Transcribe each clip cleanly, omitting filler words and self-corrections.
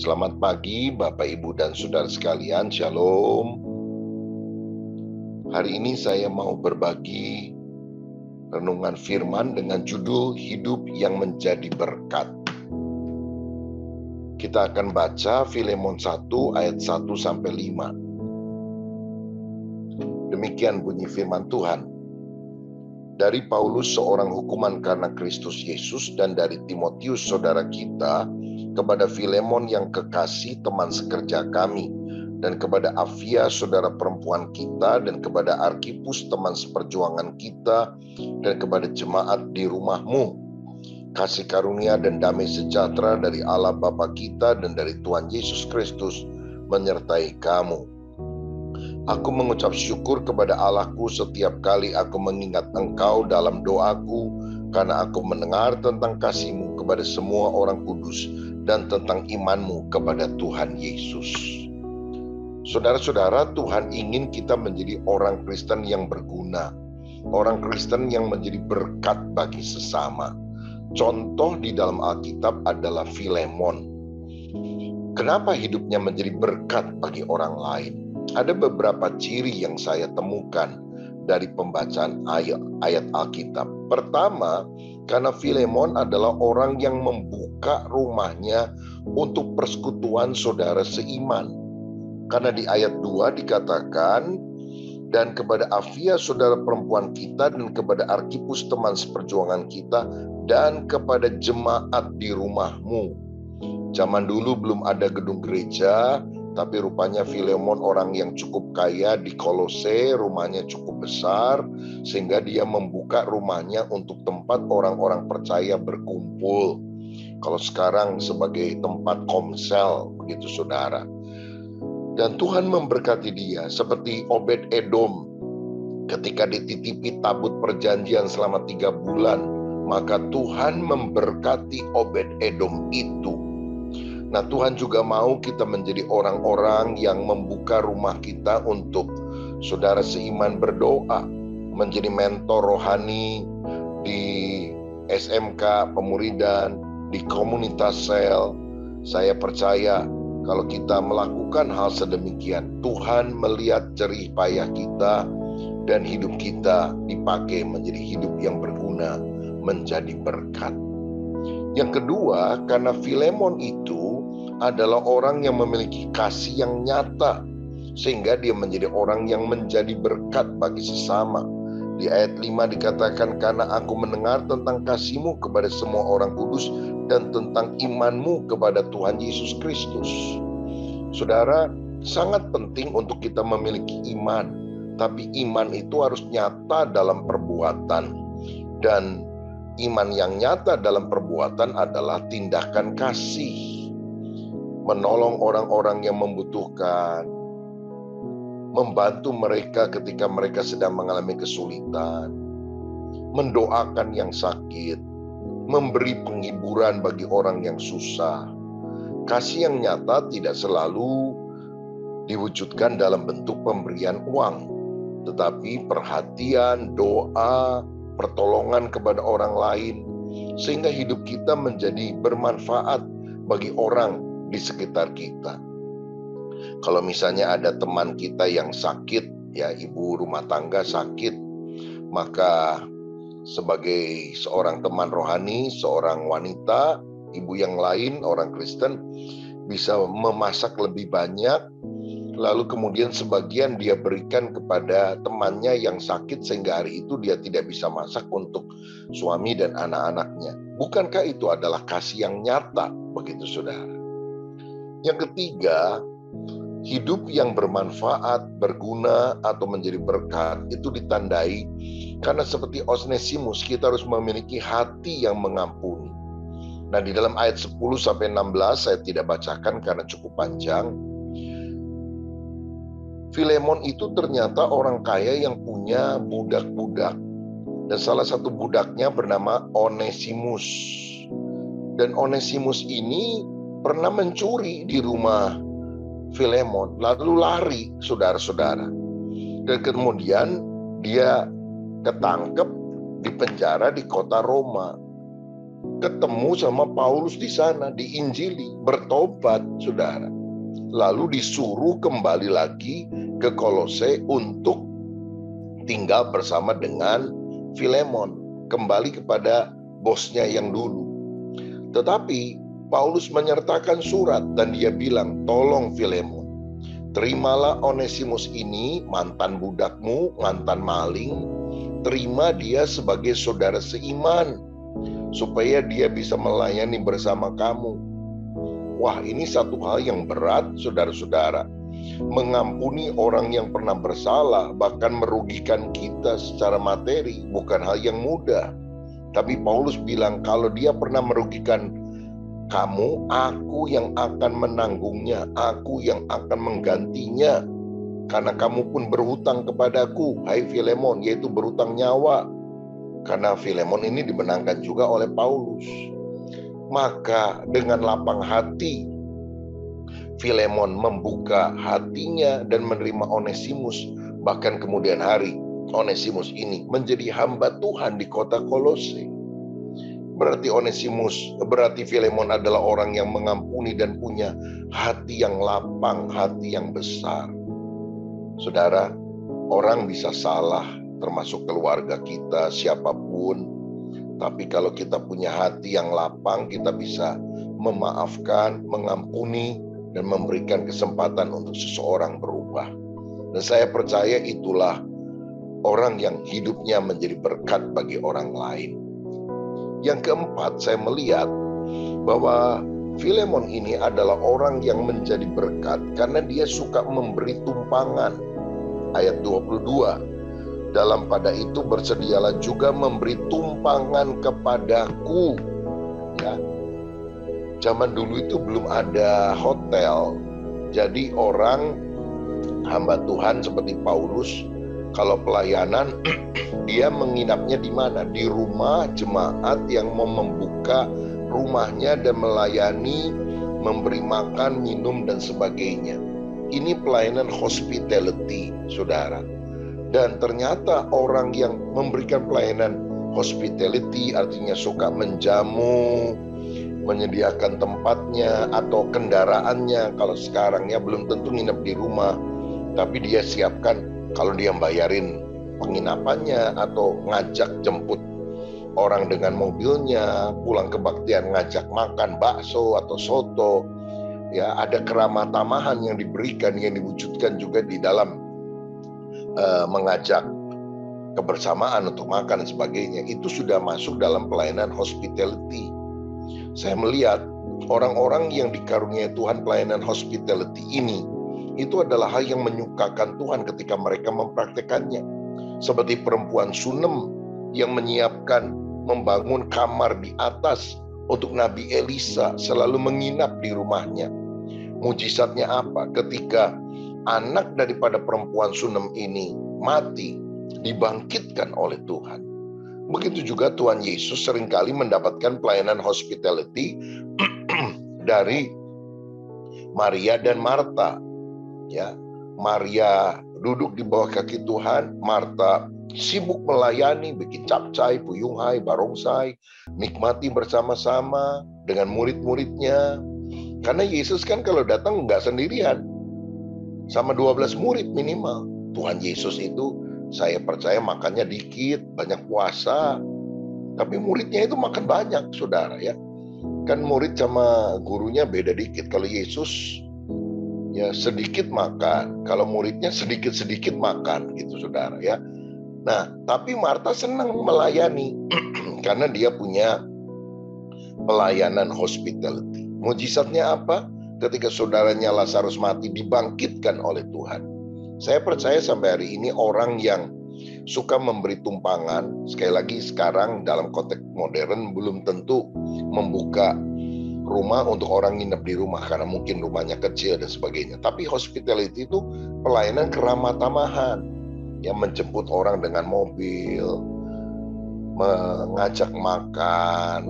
Selamat pagi Bapak, Ibu, dan Saudara sekalian, Shalom. Hari ini saya mau berbagi renungan firman dengan judul Hidup yang Menjadi Berkat. Kita akan baca Filemon 1 ayat 1-5. Demikian bunyi firman Tuhan. Dari Paulus, seorang hukuman karena Kristus Yesus, dan dari Timotius, saudara kita, kepada Filemon yang kekasih teman sekerja kami, dan kepada Afia, saudara perempuan kita, dan kepada Arkipus, teman seperjuangan kita, dan kepada jemaat di rumahmu. Kasih karunia dan damai sejahtera dari Allah Bapa kita dan dari Tuhan Yesus Kristus menyertai kamu. Aku mengucap syukur kepada Allahku setiap kali aku mengingat engkau dalam doaku, karena aku mendengar tentang kasih-Mu kepada semua orang kudus dan tentang iman-Mu kepada Tuhan Yesus. Saudara-saudara, Tuhan ingin kita menjadi orang Kristen yang berguna, orang Kristen yang menjadi berkat bagi sesama. Contoh di dalam Alkitab adalah Filemon. Kenapa hidupnya menjadi berkat bagi orang lain? Ada beberapa ciri yang saya temukan dari pembacaan ayat Alkitab. Pertama, karena Filemon adalah orang yang membuka rumahnya untuk persekutuan saudara seiman. Karena di ayat 2 dikatakan, dan kepada Afia saudara perempuan kita, dan kepada Arkipus teman seperjuangan kita, dan kepada jemaat di rumahmu. Zaman dulu belum ada gedung gereja, tapi rupanya Filemon orang yang cukup kaya di Kolose, rumahnya cukup besar, sehingga dia membuka rumahnya untuk tempat orang-orang percaya berkumpul. Kalau sekarang sebagai tempat komsel, begitu saudara. Dan Tuhan memberkati dia seperti Obed Edom. Ketika dititipi tabut perjanjian selama 3 bulan, maka Tuhan memberkati Obed Edom itu. Nah, Tuhan juga mau kita menjadi orang-orang yang membuka rumah kita untuk saudara seiman berdoa, menjadi mentor rohani di SMK Pemuridan, di komunitas sel. Saya percaya kalau kita melakukan hal sedemikian, Tuhan melihat jerih payah kita dan hidup kita dipakai menjadi hidup yang berguna, menjadi berkat. Yang kedua, karena Filemon itu adalah orang yang memiliki kasih yang nyata, sehingga dia menjadi orang yang menjadi berkat bagi sesama. Di ayat 5 dikatakan, karena aku mendengar tentang kasih-Mu kepada semua orang kudus dan tentang iman-Mu kepada Tuhan Yesus Kristus. Saudara, sangat penting untuk kita memiliki iman, tapi iman itu harus nyata dalam perbuatan. Dan iman yang nyata dalam perbuatan adalah tindakan kasih. Menolong orang-orang yang membutuhkan, membantu mereka ketika mereka sedang mengalami kesulitan, mendoakan yang sakit, memberi penghiburan bagi orang yang susah. Kasih yang nyata tidak selalu diwujudkan dalam bentuk pemberian uang, tetapi perhatian, doa, pertolongan kepada orang lain, sehingga hidup kita menjadi bermanfaat bagi orang di sekitar kita. Kalau misalnya ada teman kita yang sakit, ya ibu rumah tangga sakit, maka sebagai seorang teman rohani, seorang wanita, ibu yang lain, orang Kristen, bisa memasak lebih banyak, lalu kemudian sebagian dia berikan kepada temannya yang sakit, sehingga hari itu dia tidak bisa masak untuk suami dan anak-anaknya. Bukankah itu adalah kasih yang nyata, begitu saudara? Yang ketiga, hidup yang bermanfaat, berguna, atau menjadi berkat itu ditandai karena seperti Onesimus, kita harus memiliki hati yang mengampuni. Nah, di dalam ayat 10-16 saya tidak bacakan karena cukup panjang. Filemon itu ternyata orang kaya yang punya budak-budak, dan salah satu budaknya bernama Onesimus. Dan Onesimus ini pernah mencuri di rumah Filemon, lalu lari, saudara-saudara. Dan kemudian dia ketangkep di penjara di kota Roma. ketemu sama Paulus di sana, diinjili, bertobat, saudara. Lalu disuruh kembali lagi ke Kolose untuk tinggal bersama dengan Filemon, kembali kepada bosnya yang dulu. Tetapi Paulus menyertakan surat dan dia bilang, tolong Filemon, terimalah Onesimus ini, mantan budakmu, mantan maling, terima dia sebagai saudara seiman, supaya dia bisa melayani bersama kamu. Wah, ini satu hal yang berat, saudara-saudara. Mengampuni orang yang pernah bersalah, bahkan merugikan kita secara materi, bukan hal yang mudah. Tapi Paulus bilang, kalau dia pernah merugikan kamu, aku yang akan menanggungnya, aku yang akan menggantinya. Karena kamu pun berhutang kepadaku, hai Filemon, yaitu berhutang nyawa. Karena Filemon ini dimenangkan juga oleh Paulus. Maka dengan lapang hati Filemon membuka hatinya dan menerima Onesimus. Bahkan kemudian hari Onesimus ini menjadi hamba Tuhan di kota Kolose. Berarti Filemon adalah orang yang mengampuni dan punya hati yang lapang, hati yang besar. Saudara, orang bisa salah, termasuk keluarga kita, siapapun. Tapi kalau kita punya hati yang lapang, kita bisa memaafkan, mengampuni, dan memberikan kesempatan untuk seseorang berubah. Dan saya percaya itulah orang yang hidupnya menjadi berkat bagi orang lain. Yang keempat, saya melihat bahwa Filemon ini adalah orang yang menjadi berkat karena dia suka memberi tumpangan. Ayat 22, dalam pada itu bersedialah juga memberi tumpangan kepadaku. Ya. Zaman dulu itu belum ada hotel. Jadi orang hamba Tuhan seperti Paulus, kalau pelayanan dia menginapnya di mana? Di rumah jemaat yang mau membuka rumahnya dan melayani, memberi makan, minum, dan sebagainya. Ini pelayanan hospitality, saudara. Dan ternyata orang yang memberikan pelayanan hospitality artinya suka menjamu, menyediakan tempatnya atau kendaraannya. Kalau sekarang ya belum tentu nginep di rumah, tapi dia siapkan kalau dia bayarin penginapannya atau ngajak jemput orang dengan mobilnya, pulang kebaktian ngajak makan bakso atau soto. Ya, ada keramah-tamahan yang diberikan, yang diwujudkan juga di dalam mengajak kebersamaan untuk makan dan sebagainya. Itu sudah masuk dalam pelayanan hospitality. Saya melihat orang-orang yang dikaruniai Tuhan pelayanan hospitality ini, itu adalah hal yang menyukakan Tuhan ketika mereka mempraktekannya. Seperti perempuan Sunem yang menyiapkan membangun kamar di atas untuk Nabi Elisa, selalu menginap di rumahnya. Mujizatnya apa? Ketika anak daripada perempuan Sunem ini mati, dibangkitkan oleh Tuhan. Begitu juga Tuhan Yesus seringkali mendapatkan pelayanan hospitality dari Maria dan Marta. Ya, Maria duduk di bawah kaki Tuhan, Marta sibuk melayani, bikin capcay, puyunghai, barongsai, nikmati bersama-sama dengan murid-muridnya. Karena Yesus kan kalau datang nggak sendirian, sama 12 murid minimal. Tuhan Yesus itu saya percaya makannya dikit, banyak puasa, tapi muridnya itu makan banyak, saudara ya. Kan murid sama gurunya beda dikit. Kalau Yesus ya sedikit makan, kalau muridnya sedikit-sedikit makan gitu, saudara ya. Nah, tapi Marta senang melayani karena dia punya pelayanan hospitality. Mujizatnya apa? Ketika saudaranya Lazarus mati, dibangkitkan oleh Tuhan. Saya percaya sampai hari ini orang yang suka memberi tumpangan, sekali lagi sekarang dalam konteks modern belum tentu membuka rumah untuk orang nginep di rumah karena mungkin rumahnya kecil dan sebagainya. Tapi hospitality itu pelayanan keramah-tamahan yang menjemput orang dengan mobil, mengajak makan,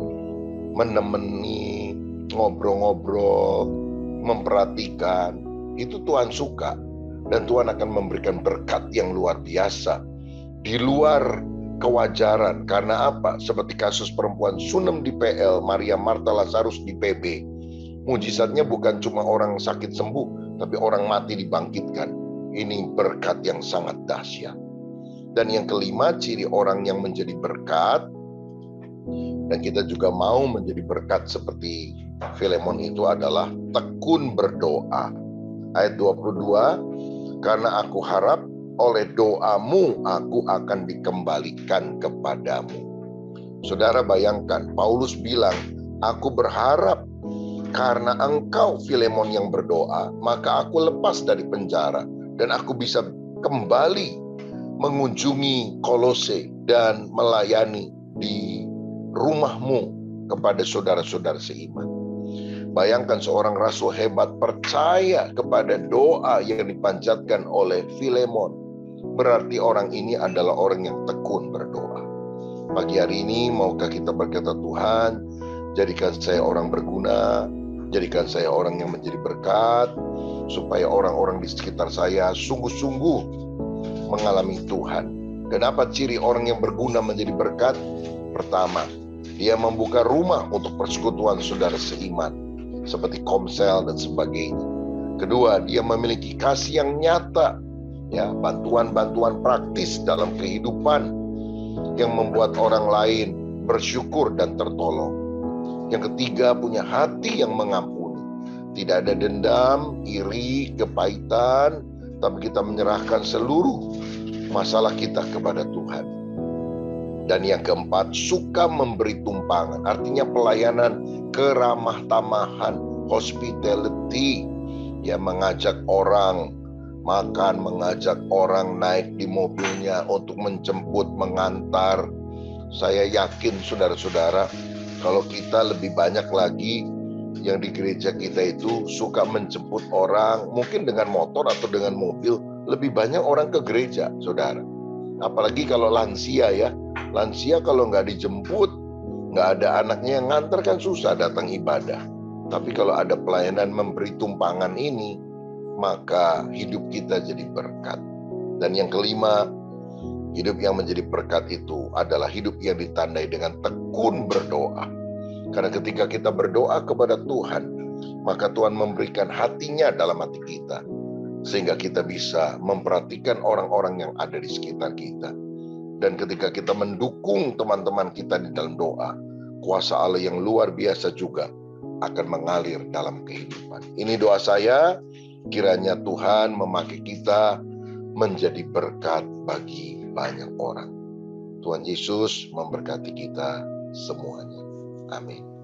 menemani, ngobrol-ngobrol, memperhatikan. Itu Tuhan suka, dan Tuhan akan memberikan berkat yang luar biasa di luar kewajaran. Karena apa? Seperti kasus perempuan Sunem di PL, Maria, Marta, Lazarus di PB. Mujizatnya bukan cuma orang sakit sembuh, tapi orang mati dibangkitkan. Ini berkat yang sangat dahsyat. Dan yang kelima, ciri orang yang menjadi berkat, dan kita juga mau menjadi berkat seperti Filemon itu adalah tekun berdoa. Ayat 22, karena aku harap oleh doamu aku akan dikembalikan kepadamu. Saudara bayangkan, Paulus bilang, aku berharap karena engkau Filemon yang berdoa, maka aku lepas dari penjara dan aku bisa kembali mengunjungi Kolose dan melayani di rumahmu kepada saudara-saudara seiman. Bayangkan seorang rasul hebat percaya kepada doa yang dipanjatkan oleh Filemon. Berarti orang ini adalah orang yang tekun berdoa. Pagi hari ini maukah kita berkata, Tuhan, jadikan saya orang berguna, jadikan saya orang yang menjadi berkat, supaya orang-orang di sekitar saya sungguh-sungguh mengalami Tuhan. Kenapa ciri orang yang berguna menjadi berkat? Pertama, dia membuka rumah untuk persekutuan saudara seiman, seperti komsel dan sebagainya. Kedua, dia memiliki kasih yang nyata, ya, bantuan-bantuan praktis dalam kehidupan yang membuat orang lain bersyukur dan tertolong. Yang ketiga, punya hati yang mengampuni. Tidak ada dendam, iri, kepahitan, tapi kita menyerahkan seluruh masalah kita kepada Tuhan. Dan yang keempat, suka memberi tumpangan. Artinya pelayanan keramah tamahan, hospitality, ya, mengajak orang makan, mengajak orang naik di mobilnya untuk menjemput, mengantar. Saya yakin saudara-saudara, kalau kita lebih banyak lagi yang di gereja kita itu suka menjemput orang, mungkin dengan motor atau dengan mobil, lebih banyak orang ke gereja, saudara. Apalagi kalau lansia, ya. Lansia kalau nggak dijemput, nggak ada anaknya yang nganter, kan susah datang ibadah. Tapi kalau ada pelayanan memberi tumpangan ini, maka hidup kita jadi berkat. Dan yang kelima, hidup yang menjadi berkat itu adalah hidup yang ditandai dengan tekun berdoa. Karena ketika kita berdoa kepada Tuhan, maka Tuhan memberikan hatinya dalam hati kita, sehingga kita bisa memperhatikan orang-orang yang ada di sekitar kita. Dan ketika kita mendukung teman-teman kita di dalam doa, kuasa Allah yang luar biasa juga akan mengalir dalam kehidupan. Ini doa saya, kiranya Tuhan memakai kita menjadi berkat bagi banyak orang. Tuhan Yesus memberkati kita semuanya. Amin.